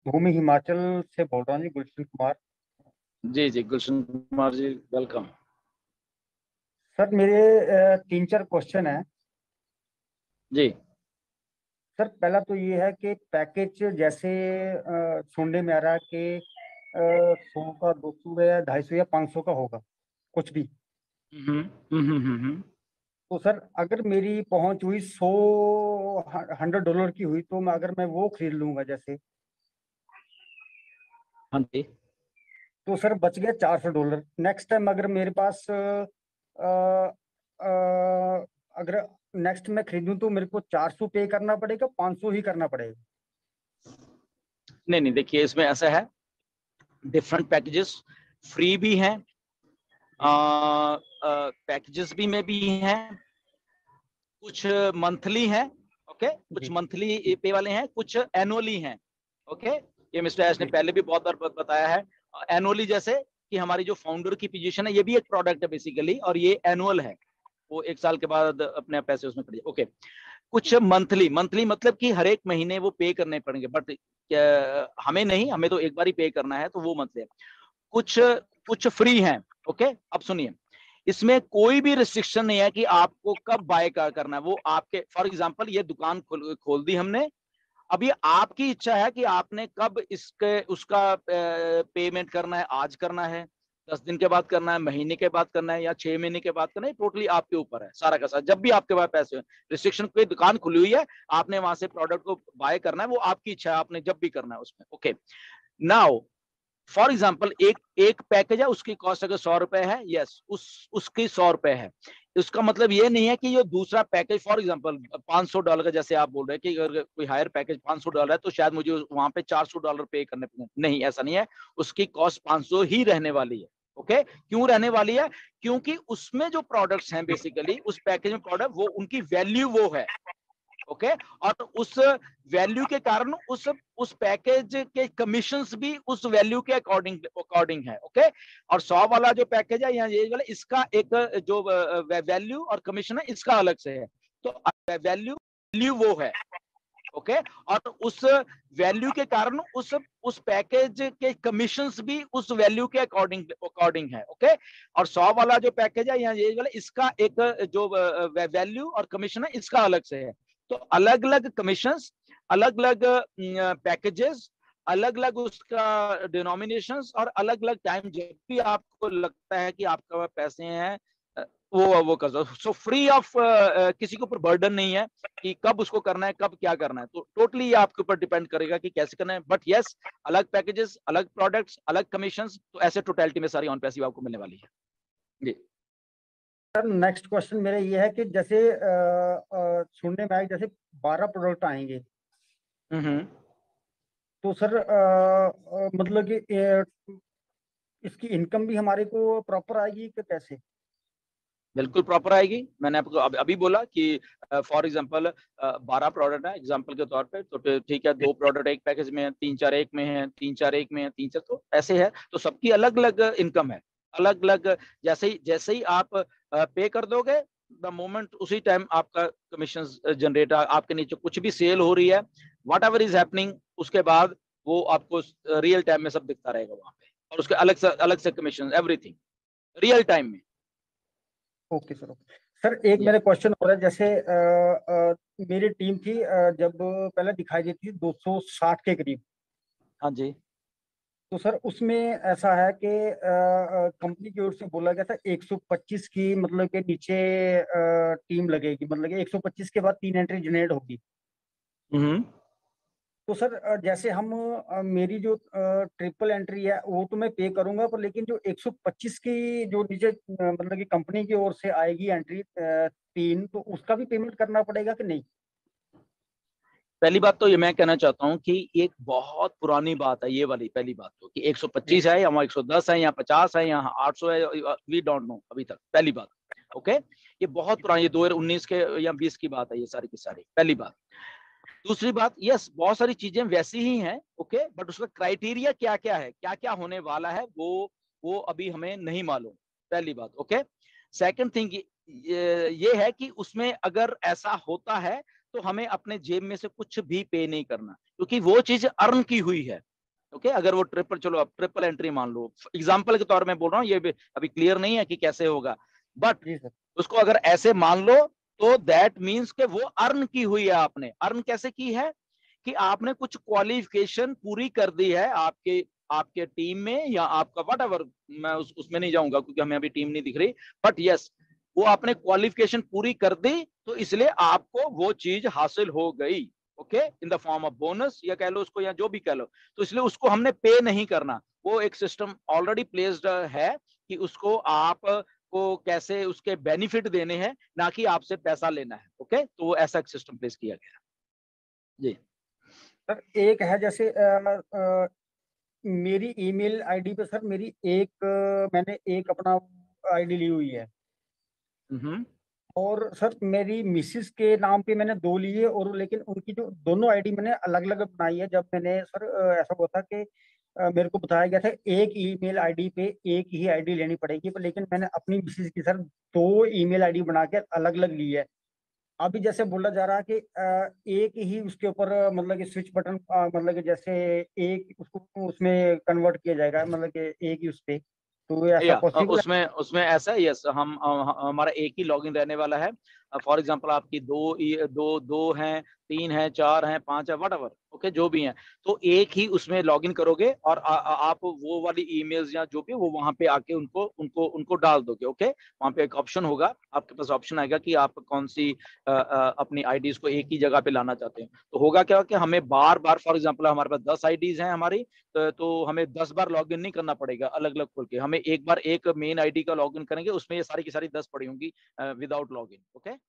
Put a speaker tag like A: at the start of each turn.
A: भूमि हिमाचल से बोल रहा हूँ जी, गुलशन कुमार।
B: जी जी, गुलशन कुमार जी, वेलकम।
A: सर मेरे तीन चार क्वेश्चन है।
B: जी।
A: सर पहला तो ये है कि पैकेज जैसे सुनने में आ रहा है कि 100 का 200 या 250 या 500 का होगा कुछ भी।
B: हम्म हम्म हम्म हम्म
A: तो सर अगर मेरी पहुंच हुई 100 $100 की हुई तो मैं वो खरीद लूंगा जैसे।
B: हाँ जी।
A: तो सर बच गया $400। नेक्स्ट टाइम अगर मेरे पास अगर नेक्स्ट मैं खरीदूं तो मेरे को 400 पे करना पड़ेगा, 500 ही करना पड़ेगा?
B: नहीं नहीं, देखिए इसमें ऐसा है, डिफरेंट पैकेजेस फ्री भी हैं,
A: जी
B: पैकेजेस भी में भी हैं, कुछ मंथली हैं, ओके, कुछ
A: जी
B: मंथली पे वाले हैं, कुछ एनुअली हैं, ओके। ये मिस्टर एस ने
A: जी
B: पहले भी बहुत बार बताया है। एनुअली जैसे कि हमारी जो फाउंडर की पोजीशन है, ये भी एक प्रोडक्ट है बेसिकली, और ये एनुअल है, वो 1 साल के बाद अपने पैसे उसमें कट जाए, ओके। कुछ मंथली, मंथली मतलब कि हर एक महीने वो पे करने पड़ेंगे, बट हमें नहीं, हमें तो एक बार ही पे करना है, तो वो मंथली है। कुछ कुछ फ्री हैं, ओके। अब सुनिए, इसमें कोई भी रिस्ट्रिक्शन नहीं है कि आपको कब बाय करना है, वो आपके, फॉर एग्जांपल ये दुकान खोल दी हमने, अब ये आपकी इच्छा है कि आपने कब इसके उसका पेमेंट करना है, आज करना है, 10 दिन के बाद करना है, महीने के बाद करना है, या 6 महीने के बाद करना है, टोटली आपके ऊपर है सारा का सारा, जब भी आपके पास पैसे हो। रिस्ट्रिक्शन, कोई दुकान खुली हुई है, आपने वहां से प्रोडक्ट को बाय करना है, वो आपकी इच्छा है, आपने जब भी करना है उसमें, ओके। नाउ फॉर एग्जाम्पल, एक एक पैकेज है, उसकी कॉस्ट अगर 100 रुपए है, यस, उसकी 100 रुपए है। इसका मतलब ये नहीं है कि ये दूसरा पैकेज, फॉर एग्जाम्पल $500 का, जैसे आप बोल रहे हैं कि अगर कोई हायर पैकेज $500 है तो शायद मुझे वहां पे $400 पे करने पड़ेंगे, नहीं, ऐसा नहीं है। उसकी कॉस्ट 500 ही रहने वाली है, ओके। क्यों रहने वाली है? क्योंकि उसमें जो प्रोडक्ट्स हैं, बेसिकली उस पैकेज में प्रोडक्ट, वो उनकी वैल्यू वो है, ओके। और उस वैल्यू के कारण उस पैकेज के कमीशंस भी उस वैल्यू के अकॉर्डिंग अकॉर्डिंग है, ओके। और 100 वाला जो पैकेज है, या ये वाला, इसका एक जो वैल्यू और कमीशन है, इसका अलग से है। तो वैल्यू वैल्यू वो है, ओके। और उस वैल्यू के कारण उस पैकेज के कमीशंस भी उस वैल्यू के अकॉर्डिंग अकॉर्डिंग है, ओके। और 100 वाला जो पैकेज है, या ये वाला, इसका एक जो वैल्यू और कमीशन है, इसका अलग से है। तो अलग अलग कमीशंस, अलग अलग पैकेजेस, अलग अलग उसका डिनोमिनेशंस, और अलग अलग टाइम, जब भी आपको लगता है कि आपके पास पैसे हैं, वो कर दो। सो फ्री ऑफ, किसी के ऊपर बर्डन नहीं है कि कब उसको करना है, कब क्या करना है, तो टोटली ये आपके ऊपर डिपेंड करेगा कि कैसे करना है। बट यस, अलग पैकेजेस, अलग प्रोडक्ट्स, अलग कमीशंस, तो ऐसे टोटलिटी में सारी ऑन पैसिव आपको मिलने वाली है। जी।
A: सर नेक्स्ट क्वेश्चन मेरा ये है कि जैसे सुनने में आया जैसे 12 प्रोडक्ट आएंगे।
B: हम्म।
A: तो सर मतलब कि इसकी इनकम भी हमारे को प्रॉपर आएगी कि कैसे?
B: बिल्कुल प्रॉपर आएगी। मैंने आपको अभी बोला कि फॉर एग्जांपल 12 प्रोडक्ट है एग्जांपल के तौर पे, तो ठीक है, 2 प्रोडक्ट एक पैकेज में है, 3 4 एक में है, 3 4 एक में है, 3 4, तो ऐसे है, तो सबकी अलग अलग इनकम है, अलग अलग। जैसे ही आप पे कर दोगे, द मोमेंट, उसी टाइम आपका कमीशन जनरेट, आपके नीचे कुछ भी सेल हो रही है, वट एवर इज हैपनिंग, उसके बाद वो आपको रियल टाइम में सब दिखता रहेगा वहां पे, और उसके अलग से कमीशन, एवरीथिंग रियल टाइम में।
A: Okay sir, okay sir. एक
B: या
A: मेरा क्वेश्चन हो रहा है जैसे मेरी टीम थी जब पहले दिखाई देती थी 260 के करीब।
B: हाँ जी।
A: तो सर उसमें ऐसा है कि कंपनी की ओर से बोला गया था 125 की मतलब के नीचे टीम लगेगी, मतलब कि 125 के बाद 3 एंट्री जनरेट होगी।
B: हम्म।
A: तो सर जैसे हम मेरी जो ट्रिपल एंट्री है वो तो मैं पे करूंगा, पर लेकिन जो 125 की जो नीचे मतलब कि कंपनी की ओर से आएगी एंट्री 3, तो उसका भी पेमेंट करना पड़ेगा कि नहीं?
B: पहली बात तो ये मैं कहना चाहता हूँ कि ये एक बहुत पुरानी बात है, ये वाली पहली बात तो, कि
A: जी
B: 125 है या 110 है या 50 है या 800 है, वी डोंट नो अभी तक, पहली बात, ओके। ये बहुत पुरानी, ये 2019 के या 20 की बात है, ये सारी की सारी, पहली बात। दूसरी बात, यस, बहुत सारी चीजें वैसी ही हैं, ओके, बट उसका क्राइटेरिया क्या क्या है, क्या क्या होने वाला है, वो अभी हमें नहीं मालूम, पहली बात, ओके। सेकंड थिंग ये है कि उसमें अगर ऐसा होता है, तो हमें अपने जेब में से कुछ भी पे नहीं करना, क्योंकि वो चीज अर्न की हुई है, ओके अगर वो ट्रिपल, चलो अब ट्रिपल एंट्री मान लो, एग्जाम्पल के तौर में बोल रहा हूँ, ये अभी क्लियर नहीं है कि कैसे होगा, बट
A: जी सर।
B: उसको अगर ऐसे मान लो तो दैट मीन्स कि वो अर्न की हुई है। आपने अर्न कैसे की है कि आपने कुछ क्वालिफिकेशन पूरी कर दी है आपके आपके टीम में या आपका वट एवर, मैं उसमें नहीं जाऊंगा क्योंकि हमें अभी टीम नहीं दिख रही, बट यस वो आपने क्वालिफिकेशन पूरी कर दी, तो इसलिए आपको वो चीज हासिल हो गई। Okay in the form of bonus या कह लो उसको, या जो भी कह लो, तो इसलिए उसको हमने पे नहीं करना, वो एक सिस्टम ऑलरेडी प्लेस्ड है कि उसको आप को कैसे उसके बेनिफिट देने हैं, ना कि आपसे पैसा लेना है। ओके तो वो ऐसा एक सिस्टम प्लेस किया गया जी।
A: सर एक है जैसे मेरी ईमेल आईडी पे सर मेरी एक मैंने एक अपना आईडी ली हुई है,
B: हम्म
A: और सर मेरी मिसिस के नाम पे मैंने दो लिए, और लेकिन उनकी जो दोनों आईडी मैंने अलग अलग बनाई है। जब मैंने सर ऐसा हुआ था कि मेरे को बताया गया था एक ईमेल आईडी पे एक ही आईडी लेनी पड़ेगी, पर लेकिन मैंने अपनी मिसिस की सर दो ईमेल आईडी बना के अलग अलग ली है। अभी जैसे बोला जा रहा है कि एक ही उसके ऊपर मतलब कि स्विच बटन मतलब कि जैसे एक उसको उसमें कन्वर्ट किया जाएगा, मतलब कि एक ही उस पे, तो ये ऐसा
B: या
A: पॉसिबल है?
B: उसमें उसमें ऐसा है, यस हम हमारा एक ही लॉगिन रहने वाला है। फॉर एग्जांपल आपकी दो हैं, तीन हैं, चार हैं, पांच है, वट एवर, ओके जो भी हैं, तो एक ही उसमें लॉगिन करोगे और आप वो वाली ईमेल्स या जो भी वो वहां पे आके उनको उनको उनको डाल दोगे। ओके वहां पे एक ऑप्शन होगा, आपके पास ऑप्शन आएगा कि आप कौन सी अपनी आईडीज को एक ही जगह पे लाना चाहते हैं। तो होगा क्या कि हमें बार बार, फॉर एग्जांपल हमारे पास 10 आईडीज हैं हमारी, तो हमें 10 बार लॉगिन नहीं करना पड़ेगा अलग अलग खोल के, हमें एक बार एक मेन आईडी का लॉगिन करेंगे, उसमें ये सारी की सारी 10 पड़ी होंगी विदाउट लॉगिन। ओके